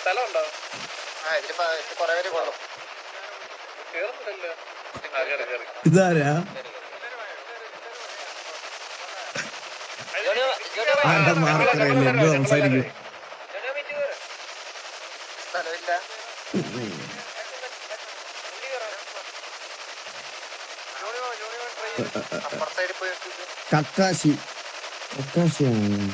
സ്ഥലമുണ്ടോ? ഇതാരാ മാർക്കറിയില്ല എന്ത് സംസാരിക്കും. കക്കാശി കക്കാശിയാണ്.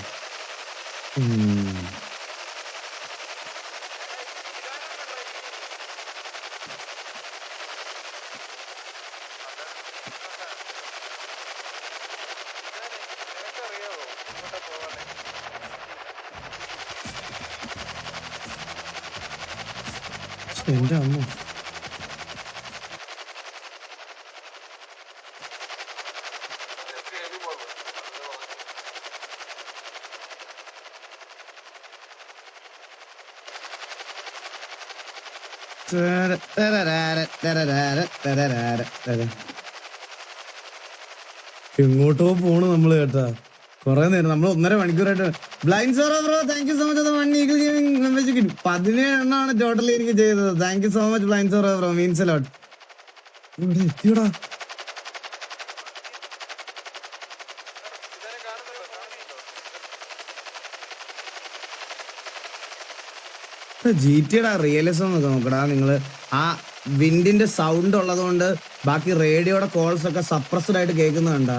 എന്റെ അമ്മ എങ്ങോട്ടോ പോണ് നമ്മള് കേട്ടാ. കൊറേ നേരം നമ്മൾ 1.5 മണിക്കൂറായിട്ട് blind sorrow bro thank you so much. 17 totally എനിക്ക് ചെയ്തത്. Thank you so much blind sorrow bro, means a lot. ഇവിടെ എത്തിയോടാ. GTA റിയലിസം നോക്കടാ നിങ്ങള്. ആ വിൻഡിന്റെ സൗണ്ട് ഉള്ളത് കൊണ്ട് ബാക്കി റേഡിയോയുടെ കോൾസ് ഒക്കെ സപ്രസ്ഡ് ആയിട്ട് കേൾക്കുന്നുണ്ടാ.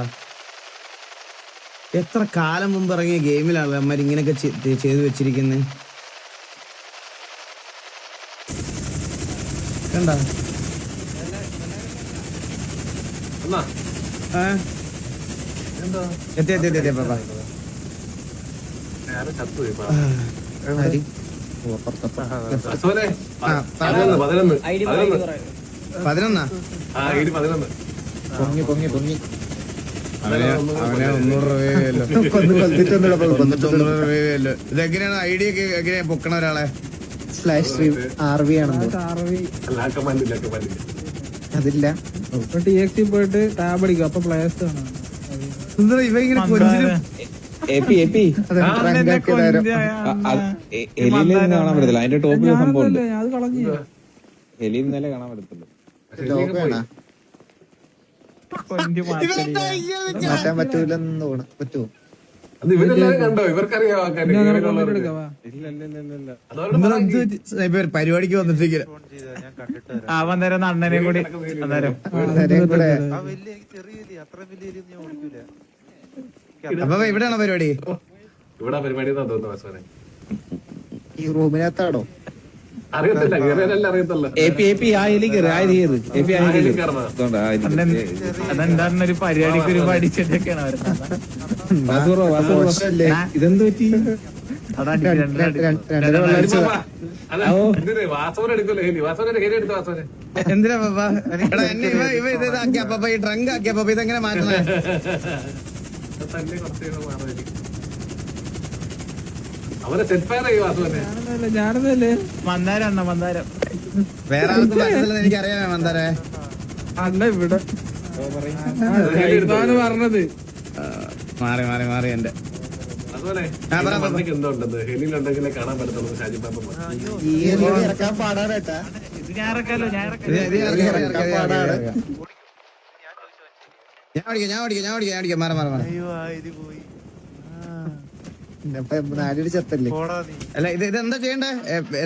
എത്ര കാലം മുമ്പ് ഇറങ്ങിയ ഗെയിമിലാണ് അമ്മ ഇങ്ങനെയൊക്കെ ചെയ്തു വെച്ചിരിക്കുന്നത്. കണ്ട അവനെ 100 രൂപയല്ലോ. ഇതെങ്ങനെയാണ് ഐഡിയ ഒക്കെ എങ്ങനെയാ പൊക്കണ ഒരാളെ? അതില്ല പോയിട്ട് ടാബ് അടിക്കും. അപ്പൊ പ്ലേയേഴ്സ് കാണാം. ഇവ ഇങ്ങനെ കൊഞ്ചിനും കാണാൻ പറ്റത്തില്ല. അതിന്റെ ടോപ്പിൽ സംഭവം അത് കളഞ്ഞു. ഹെലി ഇന്നലെ കാണാൻ പറ്റത്തില്ല. മാറ്റാൻ പറ്റൂലെന്ന് പറ്റുമോ? പരിപാടിക്ക് വന്നിട്ടിരിക്കുക. അവൻ നേരം അണ്ണനെയും കൂടി അപ്പൊ ഇവിടെയാണോ പരിപാടി? ഇവിടെ പരിപാടി ഈ റൂമിനകത്താണോ? അറിയത്തില്ല, അറിയത്തില്ല. അതെന്താന്നൊരു പരിപാടിക്ക് ഒരു പഠിച്ചിട്ടൊക്കെയാണ് ഇതെന്ത് പറ്റി? എന്തിനാ പാപ്പ ഇവ ഇതാക്കിയപ്പ ഈ ട്രങ്ക് ആക്കിയപ്പ ഇതെങ്ങനെ മാറ്റണേ? ഞാനതല്ലേ മന്ദാരം മന്ദാരം. വേറെ ആർക്കും പറ്റത്തില്ലെന്ന് എനിക്കറിയാമേ മന്ദാരെ. അല്ല ഇവിടെ പറഞ്ഞത് മാറി മാറി മാറി എന്റെ എന്തുണ്ടെന്ന് ഹെലിയിലുണ്ടെങ്കിലേ കാണാൻ പറ്റത്തുള്ളൂ. ഇറക്കാൻ പാടാനേട്ടാ. ഞാൻ ഇറക്കാലോ, ഞാൻ ഓടിക്കാം. മാറി മാറി മാറി. നാലൊരു ചെത്തല്ലേ. അല്ല ഇത് എന്താ ചെയ്യണ്ടേ?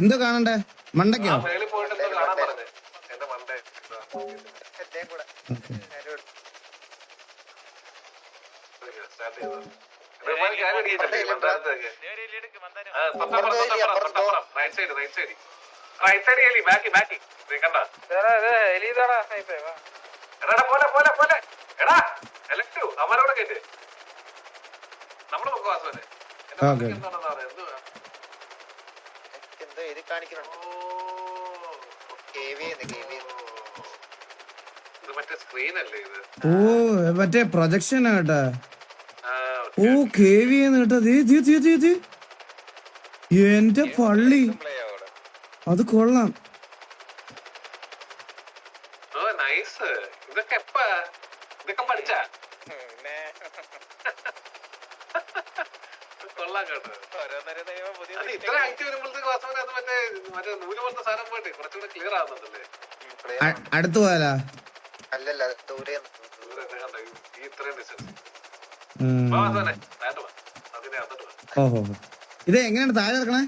എന്തോ കാണണ്ടേ? മണ്ടയ്ക്കോ? ഓ മറ്റേ പ്രൊജക്ഷൻ കേട്ടാ. ഓ കേവി കേട്ടാ. എന്റെ പള്ളി അത് കൊള്ളാം. കൊള്ളാം കേട്ടോ. അത് ഇത്ര ആക്റ്റീവ് വരുമ്പോഴത്തേക്ക് വാസ്തവത്തിൽ അത് മറ്റേ നൂല് പോലത്തെ സാധനം പോയിട്ട് കുറച്ചുകൂടെ ക്ലിയർ ആവുന്നുണ്ടല്ലേ? അടുത്ത് പോയാലാ അല്ലല്ല ദൂരെ ദൂരെ എന്നെ കണ്ടോ? ഈ ഇത്രയും ഡിസ്റ്റൻസ് ഉം. വാസ്തവനെ വേണ്ട വാ. അതിനെ അതിട്ട് വാ. ഓഹോ ഇത് എങ്ങനെയാണ് താഴെ ഇറക്കണേ?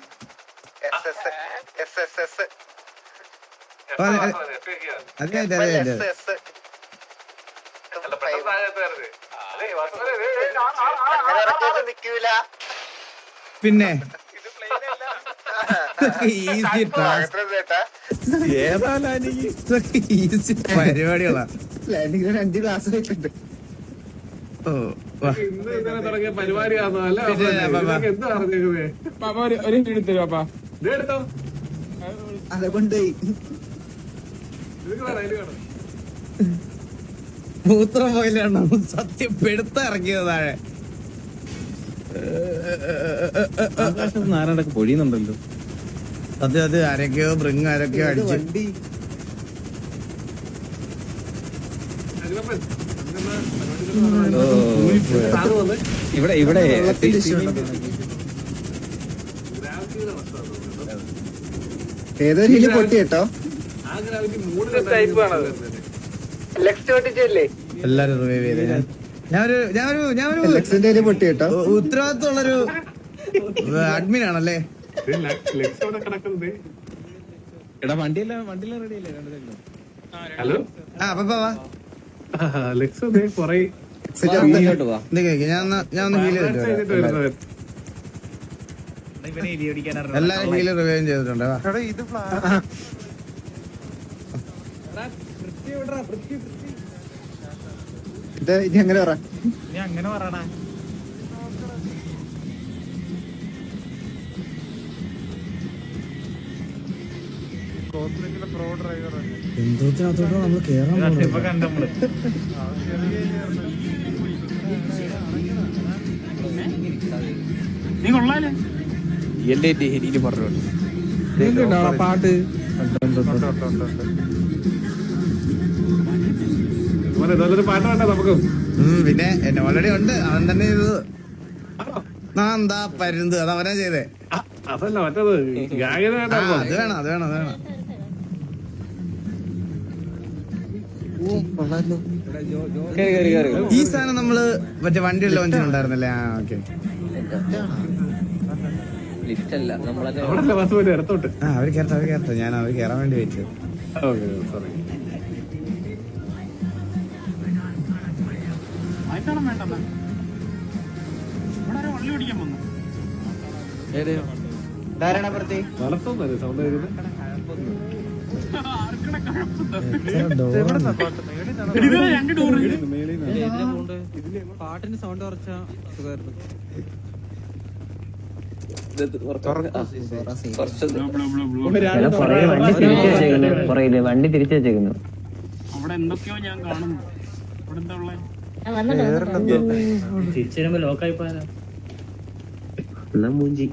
എസ് എത്ര അതെ, വാസ്തവനെ എഫ്ഐക്ക് ആണ്. അതെ അതെ അതെ അതെ അല്ല, പെട്ടെന്ന് താഴെ എത്താറുണ്ട്. അതെ വാസ്തവനെ നിക്കൂല. പിന്നെ ഈസി ഈസി പരിപാടികളാ. രണ്ട് ക്ലാസ് വെച്ചിട്ടുണ്ട്. ഓ വാ. ഇന്ന് ഇന്നലെ തുടങ്ങിയ പരിപാടിയാണോ? അല്ല പിന്നെ, ഇതൊക്കെ എന്താ പറഞ്ഞേക്കുന്നേ? ഒരു എടുത്തു പാപ്പാ. ഇത് എടുത്തോ. അതെ കൊണ്ടുപോയി. ഇത് വേണം, ഇത് വേണം. മൂത്രം പോയില്ലാണോ സത്യം പെടുത്ത ഇറക്കിയത് താഴെ. നാരായണൊക്കെ പൊഴിയുന്നുണ്ടല്ലോ. സത്യം അത് ആരൊക്കെയോ ബ്രിങ് ആരൊക്കെയോ അടിച്ച് അതിനൊപ്പം എന്തെന്നാ ഓ, സാധനം വന്ന് ഇവിടെ ഇവിടെ ഗ്രാവിറ്റിയുടെ അവസ്ഥ തോന്നുന്നു. ഏതോ രീതി പൊട്ടി കേട്ടോ. ആ ഗ്രാവിറ്റി മൂന്ന് ടൈപ്പ് ആണത്. എല്ലാരും റിവൈവ് ചെയ്തേ. ഞാനൊരു ലക്സിന്റെ പൊട്ടി കേട്ടോ. ഉത്തരവാദിത്തമുള്ളൊരു അഡ്മിൻ ആണല്ലേ. ലെക്സ് അവിടെ കിടക്കുന്നത്. എടാ വണ്ടിയെല്ലാം റെഡിയല്ലേ? ഹലോ ആ പപ്പാ വാ. ലെക്സ് അതെ കൊറേ ഇങ്ങോട്ട് വാ. ഞാൻ ഒന്ന് ഹീൽ ചെയ്തിട്ട് വരാം. വരുന്നത്. എല്ലാരും ഹീൽ റിവൈവ് ചെയ്തിട്ടുണ്ട്. വാ. ഇത് ഇനി അങ്ങനെ പറ. എന്തോത്തിനകത്തോട്ടോ നമ്മള് കേറാൻ നിങ്ങൾക്കുണ്ടോ പാട്ട്? മോനെ നല്ലൊരു പാട്ട് വേണ്ട നമുക്ക്. പിന്നെ എന്നെ ഓൾറെഡി ഉണ്ട്. അവൻ തന്നെ ചെയ്തത്. എന്താ പരുന്ത് അത് അവനാ ചെയ്തേ. അതല്ല മറ്റേത് ഗായകന ആ അത് വേണം അത് വേണം അത് വേണം. ഈ സാധനം നമ്മള് മറ്റേ വണ്ടിയുടെ ലോഞ്ചിൽ ഉണ്ടായിരുന്നല്ലേ? ആ ഓക്കെ. അവിടെ ബസ് പോയിട്ട് ഇടത്തോട്ട്. ആ അവര് കേറട്ടെ ഞാൻ അവര് കേറാൻ വേണ്ടി വെച്ചു. Okay sorry. വളർത്തുന്നല്ലേ സൗണ്ട് കേൾക്കുന്നത്? പാട്ടിന് സൗണ്ട് കുറച്ചാ വണ്ടി തിരിച്ചു വെച്ചേക്കുന്നു. അവിടെ എന്തൊക്കെയോ ഞാൻ കാണുന്നു. അവിടെ എന്താ ഉള്ളത്? തിരിച്ചു വരുമ്പോ ലോക്കായി പോയാലോ? മൂഞ്ചി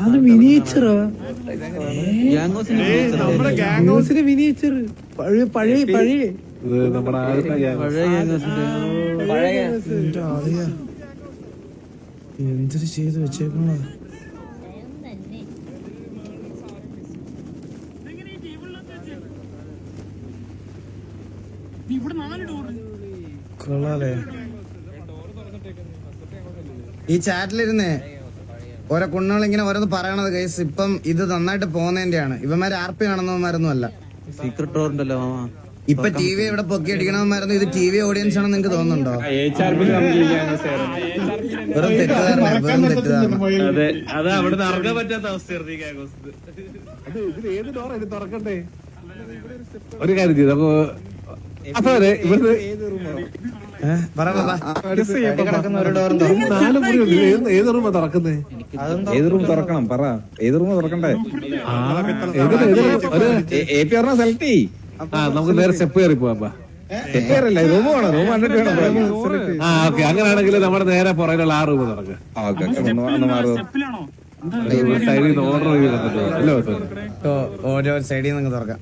അത് മിനിയേച്ചറാ. നമ്മുടെ ഗാങ് ഹൗസിന്റെ മിനിയേച്ചർ. പഴയ പഴയ പഴയ ഇത് നമ്മുടെ ആദ്യത്തെ എന്തൊരു ചെയ്ത് വെച്ചേക്കണോ? ഇവിടെ 4 ഡോറ്. കൊള്ളാലേ. ഈ ചാറ്റിലിരുന്നേ ഓരോ കുണ്ണുകൾ ഇങ്ങനെ ഓരോന്ന് പറയണത് ഗൈസ്. ഇപ്പം ഇത് നന്നായിട്ട് പോകുന്നതിന്റെയാണ്. ഇവന്മാര് ആർപി കാണുന്നവന്മാരൊന്നും അല്ല. സീക്രട്ട് ഡോർ ഉണ്ടല്ലോ. ഇപ്പൊ ടി വി ഇവിടെ പൊക്കി അടിക്കണവന്മാരൊന്നും ഇത് ടി വി ഓഡിയൻസ് ആണെന്ന് നിങ്ങൾക്ക് തോന്നുന്നുണ്ടോ? വെറും തെറ്റിദ്ധാരണ. അതെ അത് അവിടെ ഇറങ്ങാൻ പറ്റാത്ത അവസ്ഥയായിരുന്നു ഈ ഗാംഗോസ്. അത് ഇതിൽ ഏത് ഡോറാ ഇത് തുറക്കണ്ടേ? ഒരു കാര്യം ചെയ്തു അപ്പൊ ഇവിടുന്ന് 4 മുറി ഏത് റൂമാ തുറക്കുന്നേ? ഏത് റൂം തുറക്കണം പറ. ഏത് റൂം തുറക്കണ്ടേ? സെലക്ട് ചെയ്. നമുക്ക് നേരെ സ്റ്റെപ്പ് കയറി പോവാ. റൂം വേണം. റൂം കണ്ടിട്ട് വേണം. ഓക്കെ അങ്ങനെയാണെങ്കിൽ നമ്മുടെ നേരെ പുറകിലുള്ള ആ റൂം തുറക്കുക. സ്റ്റെപ്പിലാണോ? സൈഡിൽ നിന്ന് ഓർഡർ ചെയ്തല്ലോ. ഓരോ സൈഡിൽ നിന്ന് തുറക്കാം.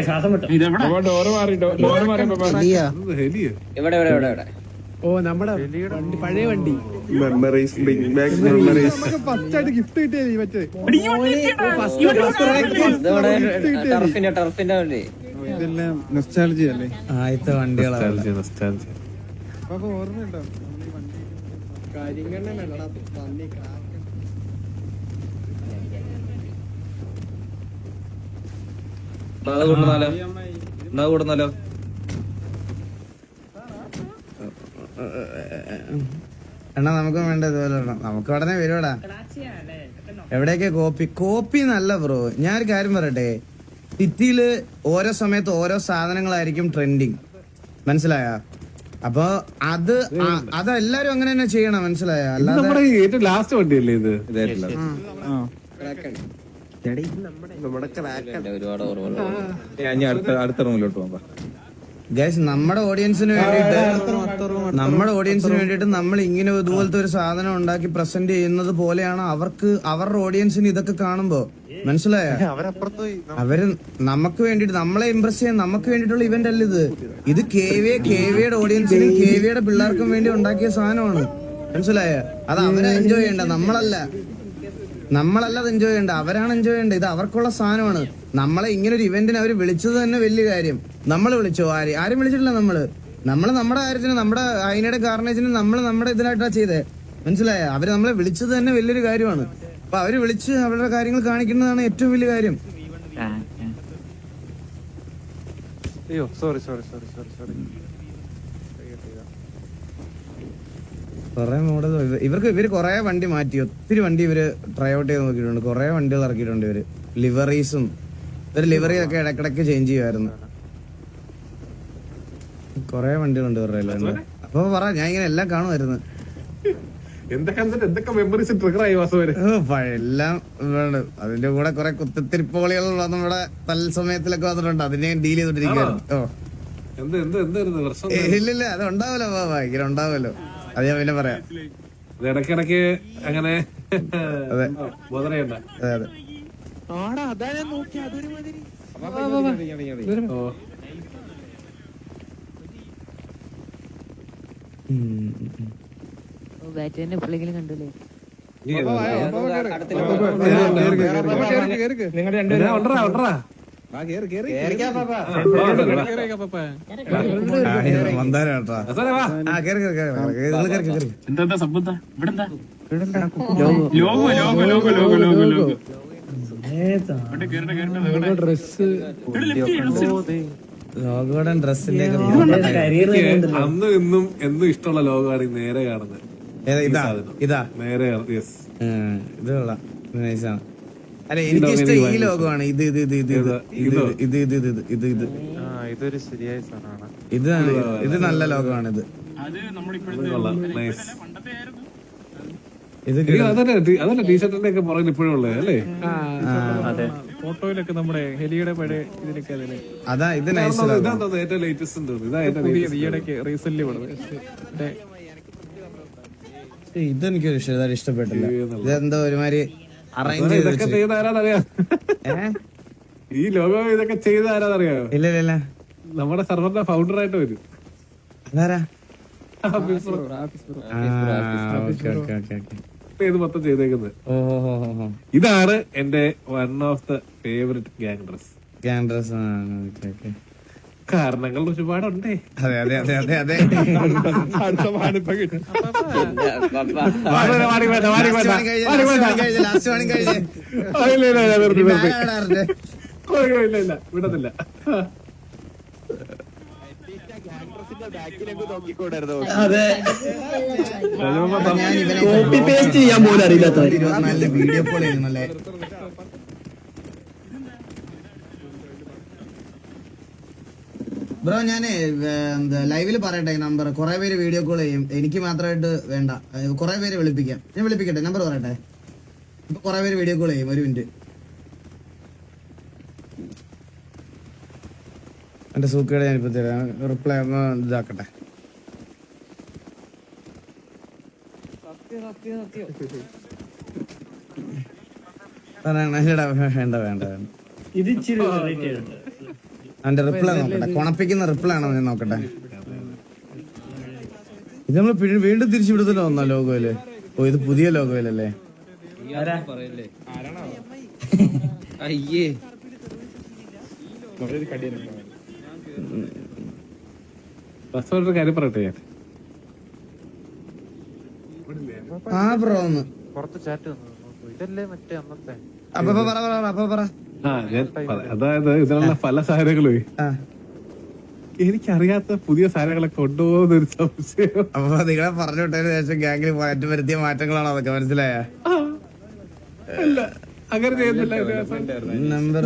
ശ്വാസം വിട്ടോ. ഇതെവിടെ? ഡോറ് മാറി ഹെലിയോ ഇവിടെ ഇവിടെ ഇവിടെ ഇവിടെ ഓ നമ്മുടെ വണ്ടി, പഴയ വണ്ടി memories big bag memories. First ആയിട്ട് ഗിഫ്റ്റ് കിട്ടിയത് ഈ മറ്റേ ടർഫിന്റെ വണ്ടി ഇതെല്ലാം നൊസ്റ്റാൾജി അല്ലേ? ആദ്യത്തെ വണ്ടികളാണ്. nostalgia. അപ്പൊ ഓർമ്മയുണ്ടോ കൂടുന്നാലോ എണ്ണ നമുക്കും വേണ്ട ഇതുപോലെ ഒരെണ്ണം. നമുക്ക് ഉടനെ വരുവാടാ. എവിടെയൊക്കെ കോപ്പി നല്ല ബ്രോ. ഞാനൊരു കാര്യം പറയട്ടെ, സിറ്റിയില് ഓരോ സമയത്ത് ഓരോ സാധനങ്ങളായിരിക്കും ട്രെൻഡിങ്, മനസ്സിലായ? അപ്പൊ അതെല്ലാരും അങ്ങനെ തന്നെ ചെയ്യണം, മനസ്സിലായ? അല്ലാതെ നമ്മുടെ ഏറ്റവും ലാസ്റ്റ് വണ്ടിയല്ലേ ഇത്? ഒരുപാട് ഓർമ്മ. ഞാൻ അടുത്ത റൂമിലോട്ട് പോകാം. ഗൈസ്, നമ്മുടെ ഓഡിയൻസിന് വേണ്ടിയിട്ട് നമ്മൾ ഇങ്ങനെ ഇതുപോലത്തെ ഒരു സാധനം ഉണ്ടാക്കി പ്രസന്റ് ചെയ്യുന്നത് പോലെയാണ് അവരുടെ ഓഡിയൻസിന് ഇതൊക്കെ കാണുമ്പോ, മനസ്സിലായ? അവര് നമുക്ക് വേണ്ടിട്ട് നമ്മളെ ഇംപ്രസ് ചെയ്യാൻ നമുക്ക് വേണ്ടിയിട്ടുള്ള ഇവന്റ് അല്ല ഇത്. ഇത് കെവിയുടെ ഓഡിയൻസിനും കെവിയുടെ പിള്ളേർക്കും വേണ്ടി ഉണ്ടാക്കിയ സാധനമാണ്, മനസ്സിലായ? അത് അവരെ എൻജോയ് ചെയ്യണ്ട, നമ്മളല്ല അത് എൻജോയ് ചെയ്യണ്ട, അവരാണ് എൻജോയ് ചെയ്യേണ്ടത്. ഇത് അവർക്കുള്ള സാധനമാണ്. നമ്മളെ ഇങ്ങനെ ഒരു ഇവന്റിന് അവർ വിളിച്ചത് തന്നെ വലിയ കാര്യം. നമ്മൾ വിളിച്ചോ? ആരും വിളിച്ചിട്ടില്ല. നമ്മള് നമ്മുടെ കാര്യത്തിന്, നമ്മുടെ അതിനിടെ കാർണേജിന് നമ്മുടെ ഇതിനായിട്ടാ ചെയ്തേ, മനസ്സിലായ? അവര് നമ്മളെ വിളിച്ചത് തന്നെ വലിയൊരു കാര്യമാണ്. അപ്പൊ അവര് വിളിച്ച് അവരുടെ കാര്യങ്ങൾ കാണിക്കുന്നതാണ് ഏറ്റവും വലിയ കാര്യം. കുറെ മോഡൽ ഇവര് കുറെ വണ്ടി മാറ്റി, ഒത്തിരി വണ്ടി ഇവര് ട്രൈ ഔട്ട് ചെയ്ത് നോക്കിയിട്ടുണ്ട്. കുറെ വണ്ടികൾ ഇറക്കിയിട്ടുണ്ട് ഇവര്. ലിവറീസും ലിവറി ഒക്കെ ഇടക്കിടക്ക് ചേഞ്ച് ചെയ്യുമായിരുന്നു. കൊറേ വണ്ടികളുണ്ട് ഇവരുടെ. അപ്പൊ പറ, ഞാൻ ഇങ്ങനെ എല്ലാം കാണുമായിരുന്നു. എന്തൊക്കെ മെമ്മറീസ് ട്രിഗർ ആയി വാസവര്? എല്ലാം വേണ്ട. അതിന്റെ കൂടെ കുറെ കുത്തിത്തിരിപ്പോളികൾ നമ്മുടെ തത്സമയത്തിലൊക്കെ വന്നിട്ടുണ്ട്. അതിനെ ഡീൽ ചെയ്തോണ്ടിരിക്കുകയായിരുന്നു. ഇല്ലില്ല, അത് ഉണ്ടാവല്ലോ, ഭയങ്കര ഉണ്ടാവല്ലോ. അത് ഞാൻ പിന്നെ പറയാം. ഇടക്കിടക്ക് അങ്ങനെ. അതെ അതെ അതെ. ബാറ്ററിനെ എപ്പോഴെങ്കിലും കണ്ടല്ലേ? എന്താ സംഭവം? ഇവിടെന്താ ലോഗോ ഡ്രസ് ലോഗോയുടെ ഡ്രസ്സിലേക്ക് അന്നും ഇന്നും എന്നും ഇഷ്ടമുള്ള ലോകമാണ് ഈ നേരെ കാണുന്നത്. ഇതാ നേരെ ഇത് കൊള്ളാം, നൈസാണ്. അല്ല, എനിക്കിഷ്ടം ഈ ലോകമാണ്. ഇത് നല്ല ലോകമാണ്. ഇത് അതല്ല ടീഷർട്ടിന്റെ ഒക്കെ പുറകിൽ ഇപ്പോഴും ഉള്ളത് അല്ലേ? ഫോട്ടോയിലൊക്കെ നമ്മുടെ ഹെലിയുടെ പഴയ ഇതിലൊക്കെ അതില് അതാ. ഇത് നൈസ്. ഏറ്റവും ലേറ്റസ്റ്റ് ഈയിടയ്ക്ക് റീസെന്റ് ഇതെനിക്കൊരു ഇഷ്ടപ്പെട്ടില്ല. ഇതെന്തോ ഒരുമാതിരി അറേഞ്ച് ഇതൊക്കെ ചെയ്ത ആരാന്നറിയാം? ഈ ലോഗോ ഇതൊക്കെ ചെയ്ത ആരാന്നറിയാമോ? ഇല്ല. നമ്മുടെ സർവറിന്റെ ഫൗണ്ടർ ആയിട്ട് വരും. അതാരാ? ഇത് മൊത്തം ചെയ്തേക്കുന്നത്. ഇതാണ് എന്റെ one of the favourite gang dress. കാരണങ്ങൾ ഒരുപാടുണ്ടേ. അതെ. വിടത്തില്ല. Video call ചെയ്യുന്നല്ലേ? ബ്രോ, ഞാന് ലൈവില് പറയട്ടെ നമ്പർ. കുറെ പേര് വീഡിയോ കോൾ ചെയ്യും, എനിക്ക് മാത്രമായിട്ട് വേണ്ട. കുറെ പേര് വിളിപ്പിക്കാം. ഞാൻ വിളിപ്പിക്കട്ടെ? നമ്പർ പറയട്ടെ. ഇപ്പൊ കുറെ പേര് വീഡിയോ കോൾ ചെയ്യും. ഒരു മിനിറ്റ്. എന്റെ സൂക്കേട് ഞാനിപ്പോ തരാം. റിപ്ലൈ ഒന്ന് ഇതാക്കട്ടെ. വേണ്ട. അവന്റെ റിപ്ലൈ നോക്കട്ടെ. കൊണപ്പിക്കുന്ന റിപ്ലൈ ആണോ ഞാൻ നോക്കട്ടെ. ഇത് നമ്മൾ വീണ്ടും തിരിച്ചു വിടുതല്ലോ ഒന്നാ ലോഗോയില്. ഓ ഇത് പുതിയ ലോഗോയിലല്ലേ? പറയല്ലേ അയ്യേ ഒരു കാര്യം പറയട്ടെ ഞാൻ. ആ ബ്രോ ഒന്ന് പുറത്ത് ചാറ്റ് വന്നു ഇതല്ലേ മറ്റേ അന്നത്തെ അപ്പൊ പറ. ആ ഞാൻ അതായത് ഇതിനുള്ള പല സാധനങ്ങളും ആ എനിക്കറിയാത്ത പുതിയ സാധനങ്ങളെ കൊണ്ടുപോകുന്നൊരു സംശയം. അപ്പൊ നിങ്ങളെ പറഞ്ഞു വിട്ടതിന് ശേഷം ഗാംഗിൽ വരുത്തിയ മാറ്റങ്ങളാണോ അതൊക്കെ? മനസ്സിലായ അല്ല അങ്ങനെ ചെയ്യുന്നില്ല. നമ്പർ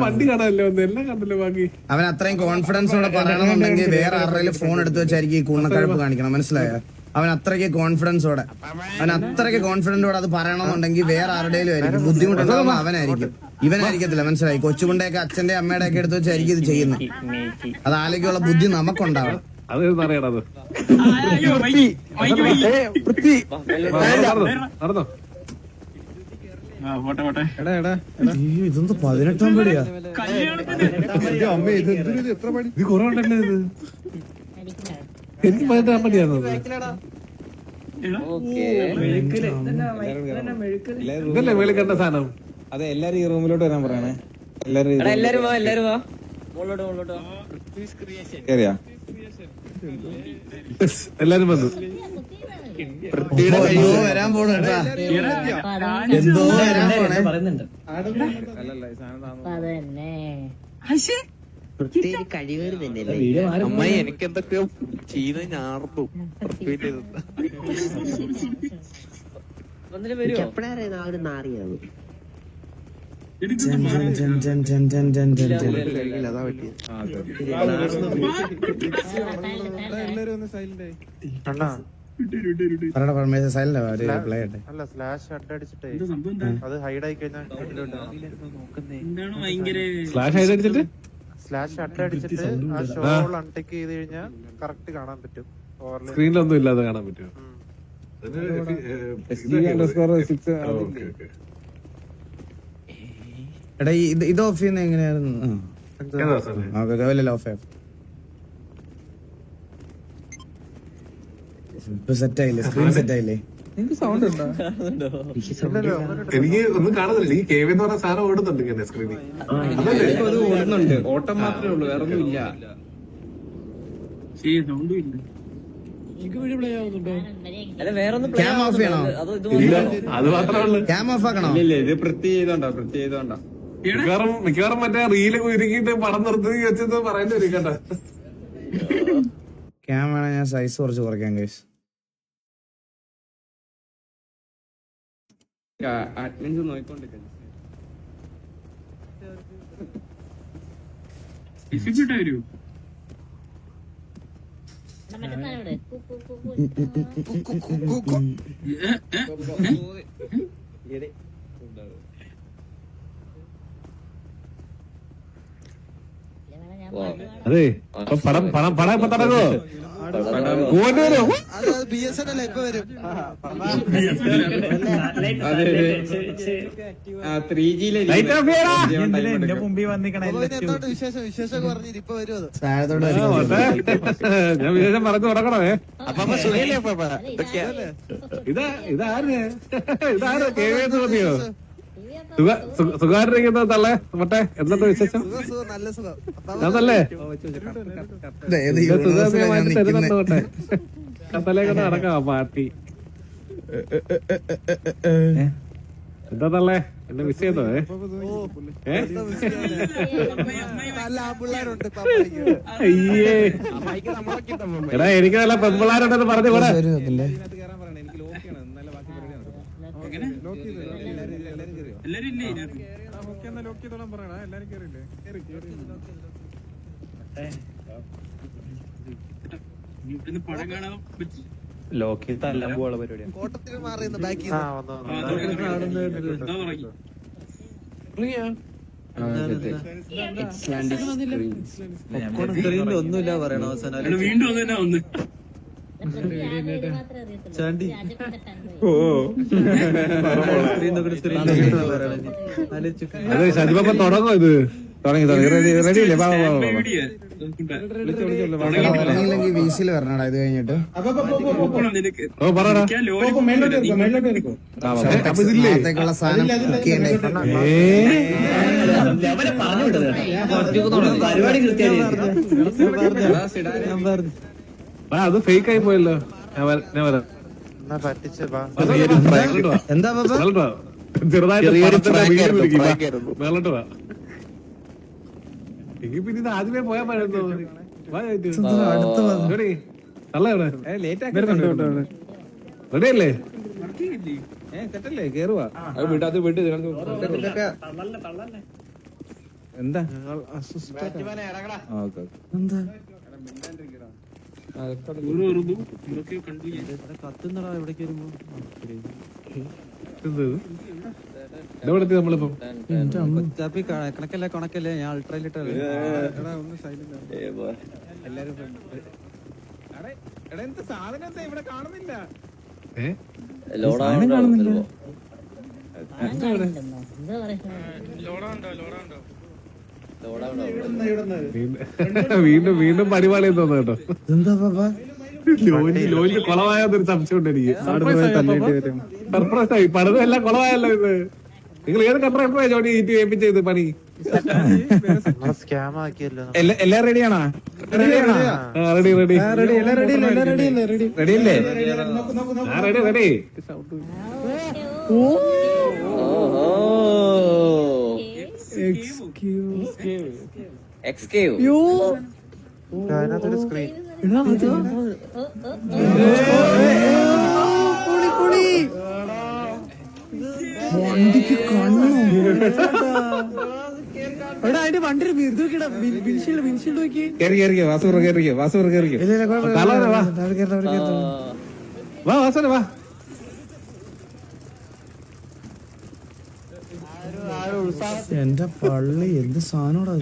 വണ്ടി കാണാനല്ലോ എല്ലാം കണ്ടല്ലോ ബാക്കി. അവൻ അത്രയും കോൺഫിഡൻസോടെ പറയണമെന്നുണ്ടെങ്കിൽ വേറെ ആരുടെയും ഫോൺ എടുത്ത് വെച്ചായിരിക്കും ഈ കുണ്ണക്കഴപ്പ് കാണിക്കണം. മനസ്സിലായ? അവൻ അത്രയ്ക്ക് കോൺഫിഡൻസോടെ അത് പറയണമെന്നുണ്ടെങ്കിൽ വേറെ ആരുടെയും ആയിരിക്കും. ബുദ്ധിമുട്ടുണ്ടാവുന്ന അവനായിരിക്കും, ഇവനായിരിക്കത്തില്ല. മനസ്സിലായി? കൊച്ചുകുണ്ടയൊക്കെ അച്ഛന്റെ അമ്മയുടെ ഒക്കെ എടുത്ത് വെച്ചായിരിക്കും ഇത് ചെയ്യുന്നത്. അത് ആലോചിക്കുള്ള ബുദ്ധി നമുക്കുണ്ടാവണം. അത് അറിയണത് അയ്യോ, വൈകി, വൈകി, വൈകി. നടന്നോ? ആ, പോട്ടെ, പോട്ടെ. അയ്യോ ഇതൊന്നും 18-ാം പടിയാ. കല്യാണത്തിന് ഇത് കുറെ ഉണ്ടല്ലേ ഇത്? എനിക്ക് 18-ാം പടിയാണത്. ഇതല്ലേ വെളി കണ്ട സാധനം? അതെ എല്ലാരും ഈ റൂമിലോട്ട് വരാൻ പറയണേ. എല്ലാരും എല്ലാരും വാ മുള്ളോട്ട് വാ. കേറിയാ എല്ലാരും വന്നു. അയ്യോ വരാൻ പോണു കേട്ടാ. എന്തോ വരാൻ പോണേ. അല്ലല്ല ഈ സാധനം താന്നു. അതന്നെ അമ്മായി എനിക്ക് എന്തൊക്കെയോ ചെയ്ത് ഞാർന്നു ഒന്നിനും വരുമോ? അതാ പറ്റിയത് അല്ല സ്ലാഷ് അടിച്ചിട്ടേ അത് ഹൈഡ് ആയി കഴിഞ്ഞാൽ എന്താണ് ഭയങ്കര ഫ്ലാഷ് അടിച്ചിട്ട് സ്ലാഷ് അടിച്ചിട്ട് ആ ഷോ അൺടേക്ക് ചെയ്ത് കഴിഞ്ഞാൽ കറക്റ്റ് കാണാൻ പറ്റും. സ്ക്രീനിലൊന്നും ഇല്ലാതെ കാണാൻ പറ്റുമോ? എടാ ഇത് ഓഫ് ചെയ്യുന്ന എങ്ങനെയായിരുന്നു? ഓഫ് ഇപ്പൊ സെറ്റായില്ലേ? സ്ക്രീൻ സെറ്റായില്ലേ? എനിക്ക് ഒന്നും കാണുന്നില്ല. ഈ കേവ് എന്ന് പറഞ്ഞ സാധനം ഓടുന്നുണ്ട് ഇങ്ങനെ സ്ക്രീനിൽ. ഓടുന്നുണ്ട്, ഓട്ടം മാത്രമേ ഉള്ളൂ, വേറെ ഒന്നും ഇല്ല. സൗണ്ടും ഇല്ല. അല്ല വേറൊന്നും ക്യാം ഓഫ് ചെയ്യണോ? അത് മാത്രമേ ഉള്ളൂ. ക്യാം ഓഫ് ആക്കണോ? ഇല്ല ഇത് വൃത്തി ചെയ്തോണ്ടാ. മിക്കവാറും മറ്റേ റീല് ഒരുക്കിയിട്ട് പടം നിർത്തി വെച്ചത് പറയേണ്ടി വരും കേട്ടോ. ക്യാം വേണേ ഞാൻ സൈസ് കുറച്ച് കുറയ്ക്കാം ഗൈസ്. അറ്റൻഡൻസ് നോക്കിക്കൊണ്ടിരിക്കുന്നു. ഡിസ്ട്രിബ്യൂട്ട് വരൂ. അതെ പടം ഇപ്പൊ തുടങ്ങോ? വരും. Light off ചെയ്യടാ. താഴത്തോട്ട് ഞാൻ വിശേഷം പറഞ്ഞു തുടങ്ങണേ. ഇതാര് കേവേന്ന് തോന്നിയോ? സുഖമായിട്ടിരിക്കുന്ന തള്ളേ മട്ടെ എന്തുണ്ട് വിശേഷം? അതല്ലേ സുഖമായിട്ട് തരുന്നുണ്ട് മട്ടെ. കത്തലേക്കൊന്ന് നടക്കാം പാർട്ടി. എന്താ തള്ളേ എന്നെ മിസ് ചെയ്തോ? അയ്യേ എടാ എനിക്ക് നല്ല പെൺപിള്ളാരുണ്ടെന്ന് പറഞ്ഞു കൂടെ. എല്ലാരും ഇല്ലേ ഇതിന് പടം കാണാൻ പറ്റി. ലോക്കി തല്ലാൻ പോലുള്ള പരിപാടിയാണ്. ഒന്നുമില്ല പറയണ അവസാനം വീണ്ടും ഒന്നെ ഒന്ന് ചാണ്ടി അതെ ഷാജിബാബ തുടങ്ങോ ഇത്? തുടങ്ങി റെഡി അല്ലേ? വാ വാ വാ വാ. തുടങ്ങിയില്ലെങ്കിൽ വീസിൽ വരണടാ ഇത് കഴിഞ്ഞിട്ട്. ഓ പറടാ. അപ്പൊ ഇതില്ലേ ത്തേക്കുള്ള സാധനം കുക്ക് ചെയ്യണ്ടേ? പരിപാടി കൃത്യമായിട്ട് അത് ഫേക്ക് ആയി പോയല്ലോ. ഞാൻ വരാം. എന്നാ പറ്റിച്ച് വാ. എന്താ പാപ്പ? ചെറുതായിട്ട് മേലോട്ട് വാ. എങ്കിൽ പിന്നെ ഇത് ആദ്യമേ പോയാൽ മതി. അടുത്ത റെഡി അല്ലേ? തെറ്റല്ലേ കേറുവാ എന്താ നമ്മളിപ്പം കണക്കല്ലേ കണക്കല്ലേ ഞാൻ അൾട്രയിലിട്ടല്ലേ എന്ത് സാധനം എന്താ ഇവിടെ കാണുന്നില്ല? വീണ്ടും വീണ്ടും പരിപാടി തോന്നുന്നു കേട്ടോ. എന്താ പാപ്പ? ലോഞ്ച് കുളമായെന്നൊരു സംശയം ഉണ്ട് എനിക്ക്. സർപ്രൈസ് ആയി. പണിതും എല്ലാം കുളമായല്ലോ ഇത്. നിങ്ങൾ ഏത് കൺട്രാക്ടറാ ജോലി ഏൽപ്പിച്ച ഇത് പണി? സ്കാം ആക്കിയല്ലോ. എല്ലാം റെഡിയാണോ? റെഡി റെഡി റെഡി അല്ലേ? Ready ready. അതിനകത്തൊരു സ്ക്രീൻ. വണ്ടിക്ക് കണ്ണോ? അതിന്റെ വണ്ടി വിൻഷീൽഡ് നോക്കി. കേറിക്കോ വാസു കേറിക്കോ വാസു കേറിക്കോ. വാ വാസന വാ. എന്റെ പള്ളി എന്ത് സാധനോടാ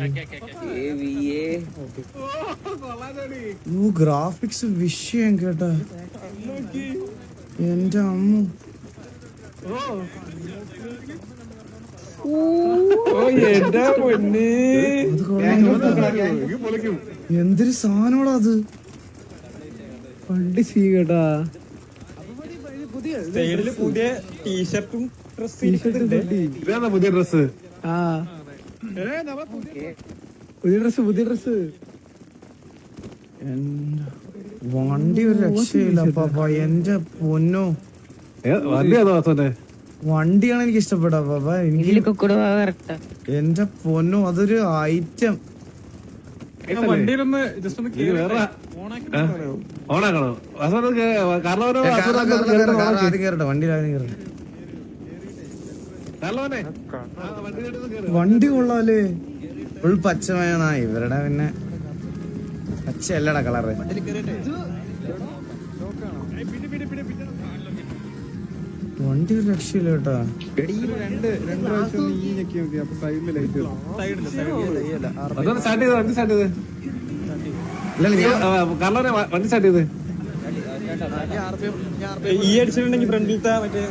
ഗ്രാഫിക്സ് വിഷയം കേട്ടാ. എന്റെ അമ്മ എന്തൊരു സാധനോടാ അത്. വണ്ടി സീ കേട്ടാ. പുതിയ ടീഷർട്ടും ഇതാ പുതിയ ഡ്രസ്. ആ പുതിയ ഡ്രസ് വണ്ടി ഒരു രക്ഷയില്ല പാപ്പ. എന്റെ പൊന്നോ വണ്ടി അതോ വാസന്റെ വണ്ടിയാണ് എനിക്ക് ഇഷ്ടപ്പെടാ പാപ്പ. എനിക്ക് എന്റെ പൊന്നോ അതൊരു ഐറ്റം. വണ്ടിയിലൊന്ന് ജസ്റ്റ് ഒന്ന് ഓണാക്കണോ വാസന? കാരണം ആദ്യം കേറട്ടെ വണ്ടിയിൽ ആദ്യം കേറട്ടെ. വണ്ടി കൊള്ളാലേ. ഫുൾ പച്ചമയനാ ഇവരുടെ. പിന്നെ പച്ചയല്ലടാ കളറ്. വണ്ടി ഒരു രക്ഷയില്ല കേട്ടാ. രണ്ട് പ്രാവശ്യം ഈ ഞെക്കി നോക്കി. അപ്പൊ സൈഡില് ലൈറ്റ് സ്റ്റാർട്ട് ചെയ്ത് വണ്ടി സ്റ്റാർട്ട് ചെയ്ത് കാരണം വണ്ടി സ്റ്റാർട്ട് ചെയ്ത് ഈ അടിച്ചിട്ടുണ്ടെങ്കിൽ ഫ്രണ്ടിലത്തെ മറ്റേ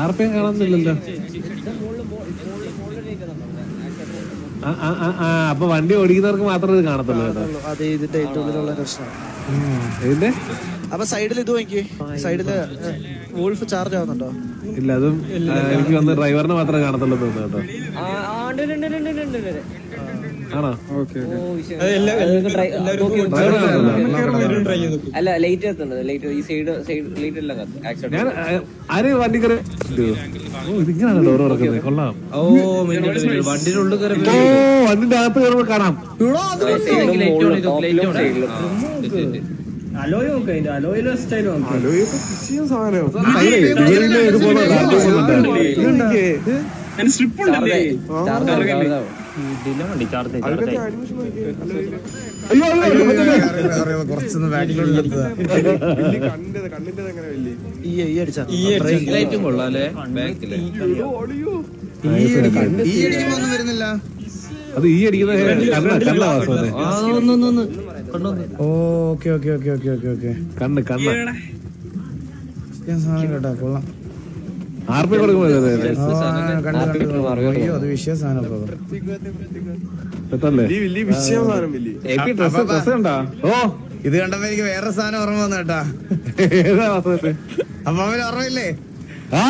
ആർപ്പിയും കാണുന്നില്ലല്ലോ. അപ്പൊ വണ്ടി ഓടിക്കുന്നവർക്ക് മാത്രമേ ഇത് കാണത്തുള്ളൂ കേട്ടോ. അതെ ഇതിന്റെ ഏറ്റവും വലിയ പ്രശ്നം ഇതിന്റെ അപ്പൊ സൈഡിൽ ഇത് നോക്കി. സൈഡില് വോൾഫ് ചാർജ് ആവുന്നുണ്ടോ? ഇല്ല അതും എനിക്ക് വന്ന് ഡ്രൈവറിനെ മാത്രമേ കാണത്തുള്ളൂ തോന്നുന്നു കേട്ടോ. ആണോ? അല്ല ലൈറ്റ് കത്തുണ്ട്. ലൈറ്റ് ഈ സൈഡ് ലൈറ്റ് എല്ലാം കത്തും. ഞാൻ ആര് വണ്ടി കയറി ഇതിങ്ങനെയാണ് ഡോർ തുറക്കുന്നത്. കൊള്ളാം. വണ്ടിയുടെ ഉള്ളിൽ കയറി ഓ വണ്ടിന്റെ അകത്ത് കയറുമ്പോൾ കാണാം. അലോയ് നോക്ക്. അതിന്റെ അലോയിലെ സ്റ്റൈൽ സ്ട്രിപ്പ് ഉണ്ടല്ലേ? കുറച്ചൊന്ന് ബാക്കിലോട്ട് ലൈറ്റും കൊള്ളാല്ലേ ബാക്കില്. ഒന്നും വരുന്നില്ല. അത് ഈ അടിക്കുന്ന കണ്ണ വാസനെ. Okay okay okay okay okay okay. കണ്ണ് സാധനം കേട്ടാ കൊള്ളാം. ആർപി കൊടുക്കുമ്പോ കണ്ടു അയ്യോ അത് വിഷയ സാധനം സെറ്റല്ലേ ഡ്രസ് കണ്ടാ ഓ ഇത് കണ്ടപ്പോ എനിക്ക് വേറെ സാധനം ഓർമ്മ വന്നു കേട്ടാ. ഏതാ വാസവന്? അപ്പൊ അവന് ഓർമ്മയില്ലേ? ആ